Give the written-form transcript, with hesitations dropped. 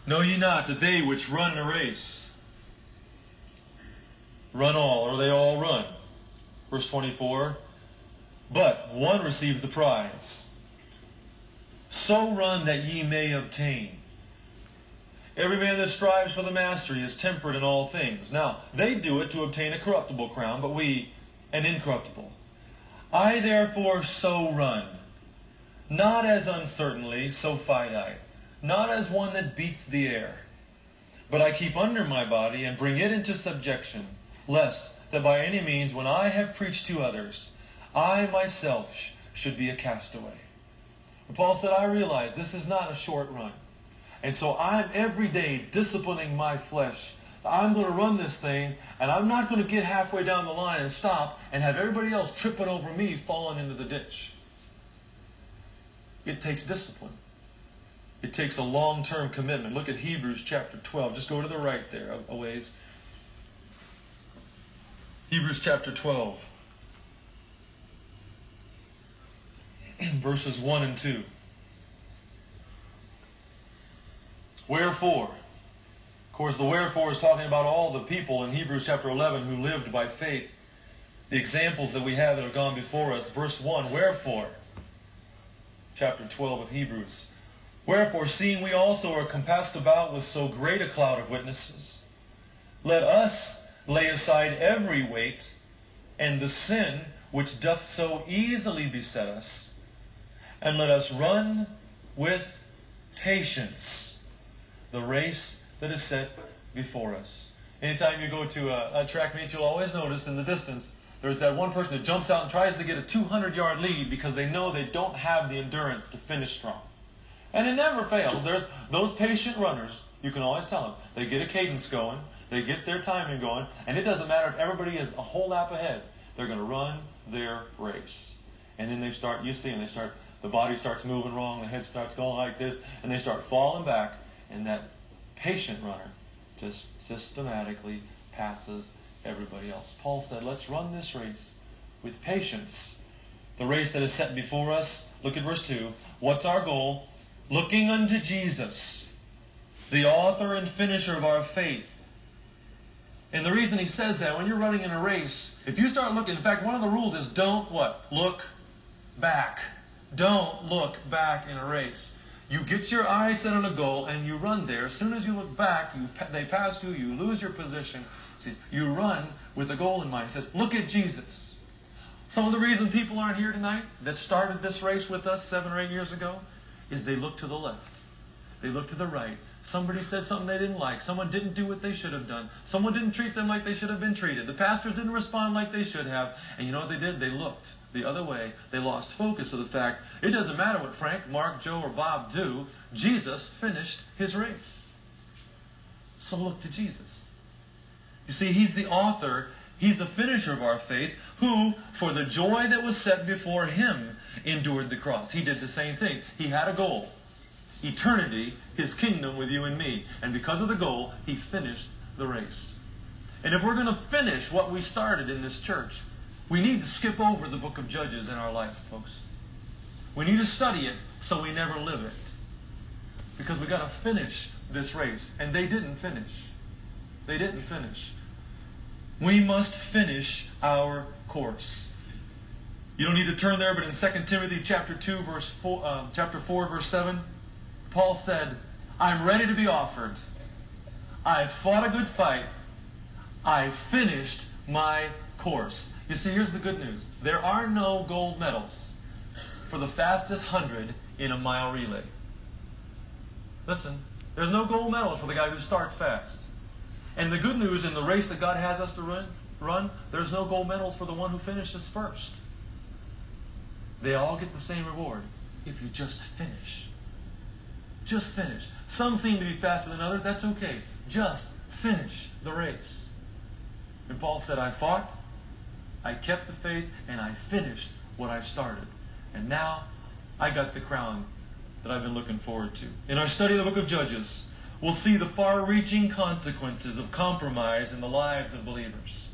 Know ye not that they which run in a race run all, or they all run? Verse 24. But one receives the prize. So run that ye may obtain. Every man that strives for the mastery is temperate in all things. Now, they do it to obtain a corruptible crown, but we an incorruptible. I therefore so run, not as uncertainly, so fight I, not as one that beats the air, but I keep under my body and bring it into subjection, lest that by any means, when I have preached to others, I myself should be a castaway. And Paul said, I realize this is not a short run. And so I'm every day disciplining my flesh. I'm going to run this thing, and I'm not going to get halfway down the line and stop and have everybody else tripping over me falling into the ditch. It takes discipline. It takes a long-term commitment. Look at Hebrews chapter 12. Just go to the right there a ways. Hebrews chapter 12. Verses 1 and 2. Wherefore? Of course, the wherefore is talking about all the people in Hebrews chapter 11 who lived by faith. The examples that we have that have gone before us. Verse 1, wherefore? Chapter 12 of Hebrews. Wherefore, seeing we also are compassed about with so great a cloud of witnesses, let us lay aside every weight and the sin which doth so easily beset us, and let us run with patience the race that is set before us. Anytime you go to a track meet, you'll always notice in the distance, there's that one person that jumps out and tries to get a 200-yard lead because they know they don't have the endurance to finish strong. And it never fails. There's those patient runners, you can always tell them. They get a cadence going, they get their timing going, and it doesn't matter if everybody is a whole lap ahead. They're going to run their race. And then they start, you see them, the body starts moving wrong, the head starts going like this, and they start falling back. And that patient runner just systematically passes everybody else. Paul said, let's run this race with patience. The race that is set before us. Look at verse 2. What's our goal? Looking unto Jesus, the author and finisher of our faith. And the reason he says that, when you're running in a race, if you start looking, in fact, one of the rules is don't what? Look back. Don't look back in a race. You get your eyes set on a goal and you run there. As soon as you look back, they pass you, you lose your position. See, you run with a goal in mind. It says, look at Jesus. Some of the reason people aren't here tonight that started this race with us 7 or 8 years ago is they look to the left. They look to the right. Somebody said something they didn't like. Someone didn't do what they should have done. Someone didn't treat them like they should have been treated. The pastors didn't respond like they should have. And you know what they did? They looked the other way. They lost focus of the fact it doesn't matter what Frank, Mark, Joe, or Bob do. Jesus finished his race. So look to Jesus. You see, he's the author, he's the finisher of our faith, who, for the joy that was set before him, endured the cross. He did the same thing. He had a goal. Eternity, his kingdom with you and me. And because of the goal, he finished the race. And if we're going to finish what we started in this church, we need to skip over the book of Judges in our life, folks. We need to study it so we never live it. Because we've got to finish this race. And they didn't finish. They didn't finish. We must finish our course. You don't need to turn there, but in 2 Timothy chapter 4, verse 7, Paul said, I'm ready to be offered. I've fought a good fight. I've finished my course. You see, here's the good news. There are no gold medals for the fastest 100 in a mile relay. Listen, there's no gold medal for the guy who starts fast. And the good news in the race that God has us to run, there's no gold medals for the one who finishes first. They all get the same reward if you just finish. Just finish. Some seem to be faster than others. That's okay. Just finish the race. And Paul said, I fought, I kept the faith, and I finished what I started. And now I got the crown that I've been looking forward to. In our study of the book of Judges, we'll see the far-reaching consequences of compromise in the lives of believers.